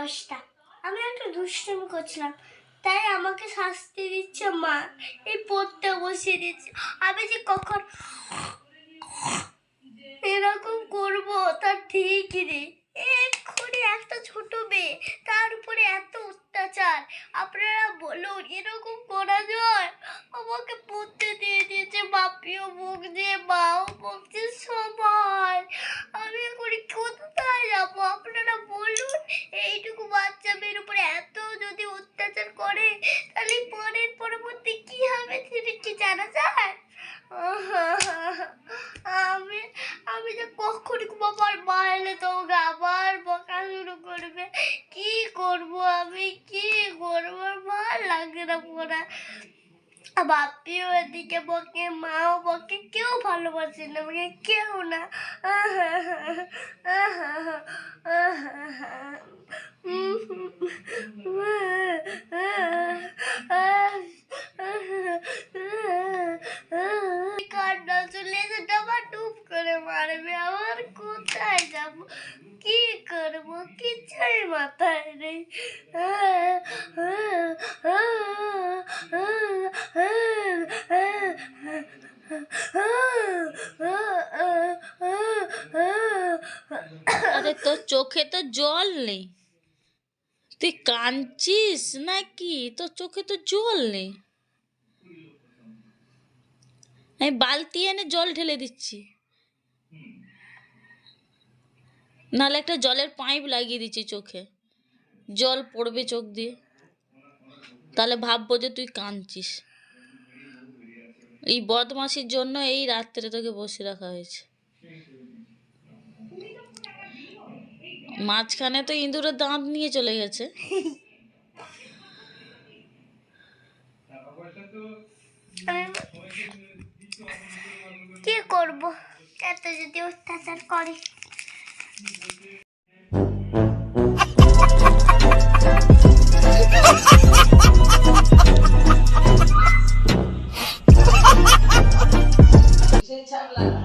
10টা। আমি একটা দুষ্টুমি করছিলাম, তাই আমাকে শাস্তি দিচ্ছে মা, এই পড়তে বসিয়ে দিচ্ছে। আমি যে কখন এরকম করবো তার ঠিকই নেই। এক্ষুনি একটা ছোট মেয়ে, তার উপরে এত অত্যাচার। আপনারা বলুন, এরকম করা যায়? আমাকে পড়তে দিয়ে দিয়েছে, বাপিও বকছে, মাও বকছে, সবাই। আমি এখন কোথায় যাবো? আপনারা বলুন, এইটুকু বাচ্চা মেয়ের উপরে এত যদি অত্যাচার করে, তাহলে পরবর্তী কি হবে সেটা কি জানা যায়? আমি আমি যে কখন বাবার মা এলে তো ওকে আবার বকা শুরু করবে। কি করব আমি, কি করবো? ভাল লাগে না পড়া। বাপিও এদিকে বকে, মাও বকে, কেউ ভালোবাসে না আমাকে, কেউ না। কান্না চলে এসে আবার টুপ করে মারবে। আবার কোথায় যাব, কি করব, কিছুই মাথায় নেই। আরে তোর চোখে তো জল নেই, তুই কাঁদছিস নাকি? তোর চোখে তো জল নেই। আমি বালতি এনে জল ঢেলে দিচ্ছি, নাহলে একটা জলের পাইপ লাগিয়ে দিচ্ছি চোখে, জল পড়বে চোখ দিয়ে, তাহলে ভাববো যে তুই কাঁদছিস। এই বদমাশির জন্য এই রাত্রে তোকে বসে রাখা হয়েছে। মাঝখানে তো ইঁদুরের দাঁত নিয়ে চলে গেছে। কি করব, এত যদি অত্যাচার করে। छाप लगा